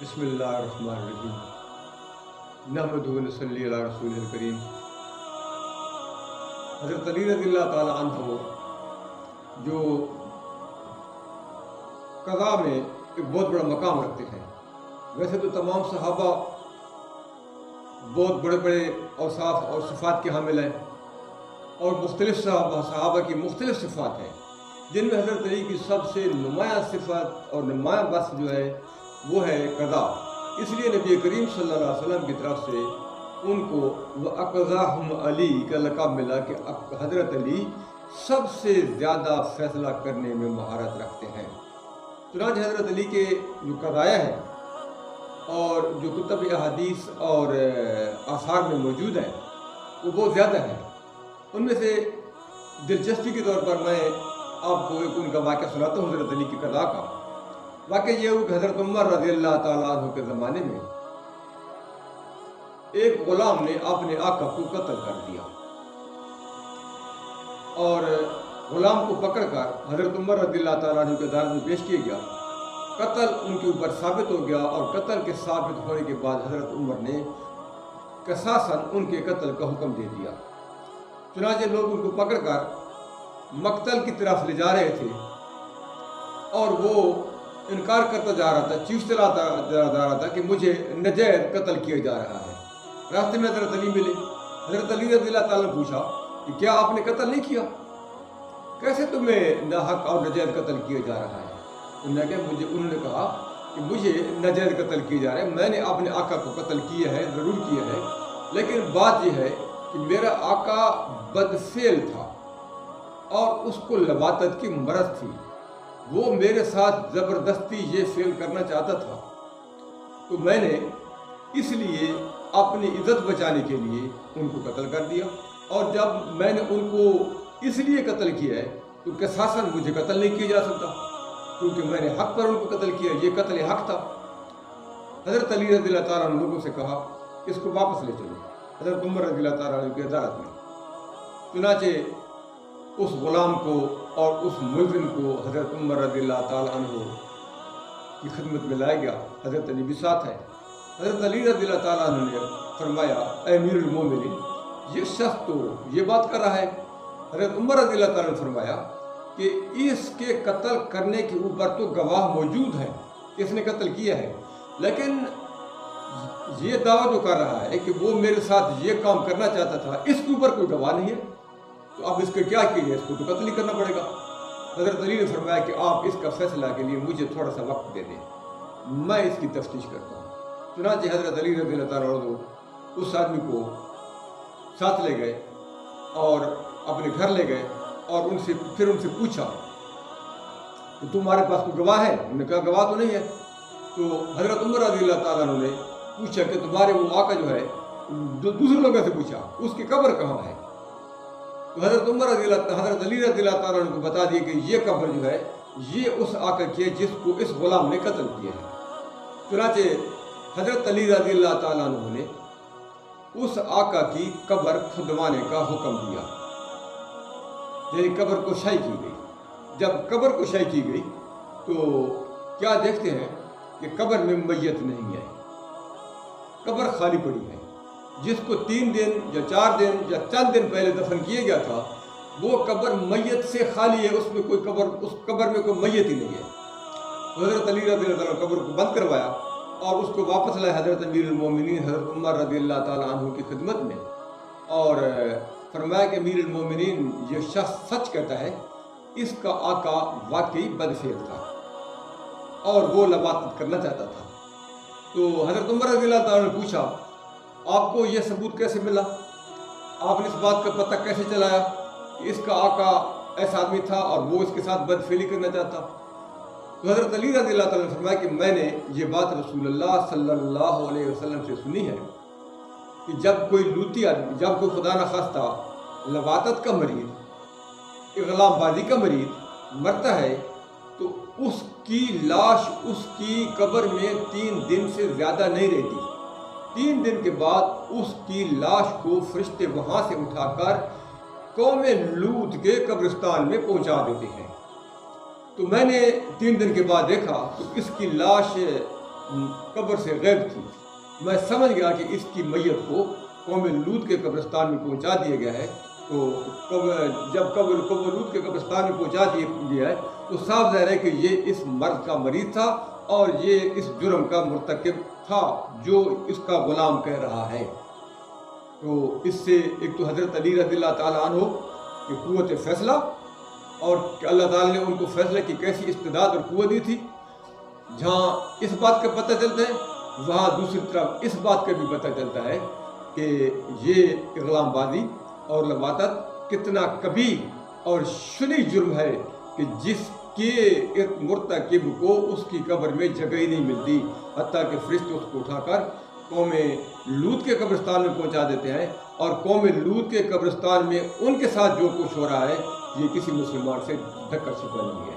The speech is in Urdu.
بسم اللہ الرحمن الرحیم نحمدہ و نصلی علی رسول الکریم۔ حضرت علی رضی اللہ تعالیٰ عنہ جو قضاء میں ایک بہت بڑا مقام رکھتے ہیں۔ ویسے تو تمام صحابہ بہت بڑے بڑے اوصاف اور صفات کے حامل ہیں، اور مختلف صحابہ کی مختلف صفات ہیں، جن میں حضرت علی کی سب سے نمایاں صفت اور نمایاں وصف جو ہے وہ ہے قضا۔ اس لیے نبی کریم صلی اللہ علیہ وسلم کی طرف سے ان کو وَأَقْضَاهُمْ علی کا لقب ملا کہ حضرت علی سب سے زیادہ فیصلہ کرنے میں مہارت رکھتے ہیں۔ چنانچہ حضرت علی کے جو قضایا ہیں اور جو کتب احادیث اور آثار میں موجود ہیں وہ بہت زیادہ ہیں۔ ان میں سے دلچسپی کے طور پر میں آپ کو ایک ان کا واقعہ سناتا ہوں حضرت علی کی قضا کا۔ واقعہ یہ ہو کہ حضرت عمر رضی اللہ تعالیٰ عنہ کے زمانے میں ایک غلام نے اپنے آقا کو قتل کر دیا، اور غلام کو پکڑ کر حضرت عمر رضی اللہ تعالیٰ عنہ کے عدالت میں پیش کیا گیا۔ قتل ان کے اوپر ثابت ہو گیا، اور قتل کے ثابت ہونے کے بعد حضرت عمر نے قصاصاً ان کے قتل کا حکم دے دیا۔ چنانچہ لوگ ان کو پکڑ کر مقتل کی طرف لے جا رہے تھے، اور وہ انکار کرتا جا رہا تھا، چیخ چلاتا جا رہا تھا کہ مجھے ناجائز قتل کیا جا رہا ہے۔ راستے میں حضرت علی ملے۔ حضرت علی رضی اللہ تعالیٰ نے پوچھا کہ کیا آپ نے قتل نہیں کیا؟ کیسے تمہیں ناحق اور ناجائز قتل کیا جا رہا ہے؟ انہوں نے کہا کہ مجھے ناجائز قتل کیا جا رہا ہے، میں نے اپنے آقا کو قتل کیا ہے، ضرور کیا ہے، لیکن بات یہ ہے کہ میرا آقا بدفعل تھا اور اس کو لواطت کی مرض تھی، وہ میرے ساتھ زبردستی یہ فعل کرنا چاہتا تھا، تو میں نے اس لیے اپنی عزت بچانے کے لیے ان کو قتل کر دیا، اور جب میں نے ان کو اس لیے قتل کیا ہے تو قصاصاً مجھے قتل نہیں کیا جا سکتا، کیونکہ میں نے حق پر ان کو قتل کیا، یہ قتل حق تھا۔ حضرت علی رضی اللہ تعالیٰ عنہ لوگوں سے کہا اس کو واپس لے چلو حضرت عمر رضی اللہ تعالیٰ عنہ کی عدالت میں۔ چنانچہ اس غلام کو اور اس ملزم کو حضرت عمر رضی اللہ تعالیٰ عنہ کی خدمت میں لایا گیا۔ حضرت علی بھی ساتھ ہے۔ حضرت علی رضی اللہ تعالیٰ عنہ نے فرمایا اے امیر المومنین، یہ شخص تو یہ بات کر رہا ہے۔ حضرت عمر رضی اللہ تعالیٰ نے فرمایا کہ اس کے قتل کرنے کے اوپر تو گواہ موجود ہیں کہ اس نے قتل کیا ہے، لیکن یہ دعویٰ جو کر رہا ہے کہ وہ میرے ساتھ یہ کام کرنا چاہتا تھا، اس کے اوپر کوئی گواہ نہیں ہے، تو اب اس کا کیا کیجیے؟ اس کو تو قتل ہی کرنا پڑے گا۔ حضرت علی نے فرمایا کہ آپ اس کا فیصلہ کے لیے مجھے تھوڑا سا وقت دے دیں، میں اس کی تفتیش کرتا ہوں۔ چنانچہ حضرت علی رضی اللہ تعالیٰ عنہ اس آدمی کو ساتھ لے گئے اور اپنے گھر لے گئے، اور پھر ان سے پوچھا کہ تمہارے پاس کوئی گواہ ہے؟ انہوں نے کہا گواہ تو نہیں ہے۔ تو حضرت عمر رضی اللہ تعالیٰ عنہ نے پوچھا کہ تمہارے وہ آقا جو ہے، دوسرے لوگوں سے پوچھا اس کی قبر کہاں ہے؟ تو حضرت علی رضی اللہ تعالیٰ عنہ کو بتا دیا کہ یہ قبر جو ہے یہ اس آقا کی ہے جس کو اس غلام نے قتل کیا ہے۔ چنانچہ حضرت علی رضی اللہ تعالیٰ عنہ نے اس آقا کی قبر کھدوانے کا حکم دیا، یعنی قبر کو شائع کی گئی۔ جب قبر کو شائع کی گئی تو کیا دیکھتے ہیں کہ قبر میں میت نہیں ہے، قبر خالی پڑی ہے۔ جس کو 3 دن یا 4 دن یا چند دن پہلے دفن کیا گیا تھا وہ قبر میت سے خالی ہے، اس قبر میں کوئی میت ہی نہیں ہے۔ تو حضرت علی رضی اللہ تعالیٰ قبر کو بند کروایا اور اس کو واپس لائے حضرت امیر المومنین حضرت عمر رضی اللہ تعالیٰ عنہ کی خدمت میں، اور فرمایا کہ امیر المومنین یہ شخص سچ کہتا ہے، اس کا آقا واقعی بدفعل تھا اور وہ لواطت کرنا چاہتا تھا۔ تو حضرت عمر رضی اللہ تعالیٰ نے پوچھا آپ کو یہ ثبوت کیسے ملا؟ آپ نے اس بات کا پتہ کیسے چلایا کہ اس کا آقا ایسا آدمی تھا اور وہ اس کے ساتھ بدفعلی کرنا چاہتا؟ تو حضرت علی رضی اللہ تعالیٰ نے فرمایا کہ میں نے یہ بات رسول اللہ صلی اللہ علیہ وسلم سے سنی ہے کہ جب کوئی خدا نخواستہ لواطت کا مریض، اغلام بازی کا مریض مرتا ہے تو اس کی لاش اس کی قبر میں 3 دن سے زیادہ نہیں رہتی۔ 3 دن کے بعد اس کی لاش کو فرشتے وہاں سے اٹھا کر قوم لوط کے قبرستان میں پہنچا دیتے ہیں۔ تو میں نے 3 دن کے بعد دیکھا تو اس کی لاش قبر سے غائب تھی۔ میں سمجھ گیا کہ اس کی میت کو قوم لوط کے قبرستان میں پہنچا دیا گیا ہے۔ تو جب قوم لوط کے قبرستان میں پہنچا دیا ہے تو صاف ظاہر ہے کہ یہ اس مرض کا مریض تھا اور یہ اس جرم کا مرتکب تھا جو اس کا غلام کہہ رہا ہے۔ تو اس سے ایک تو حضرت علی رضی اللہ تعالیٰ عنہ کی قوت فیصلہ، اور کہ اللہ تعالیٰ نے ان کو فیصلے کی کیسی استعداد اور قوت دی تھی، جہاں اس بات کا پتہ چلتا ہے وہاں دوسری طرف اس بات کا بھی پتہ چلتا ہے کہ یہ اغلام بازی اور لواطت کتنا کبیر اور شنی جرم ہے کہ جس کے مرتکب کو اس کی قبر میں جگہ ہی نہیں ملتی، حتیٰ کہ فرشتے اس کو اٹھا کر قوم لوط کے قبرستان میں پہنچا دیتے ہیں، اور قوم لوط کے قبرستان میں ان کے ساتھ جو کچھ ہو رہا ہے یہ کسی مسلمان سے ڈھک کر چھپا نہیں ہے۔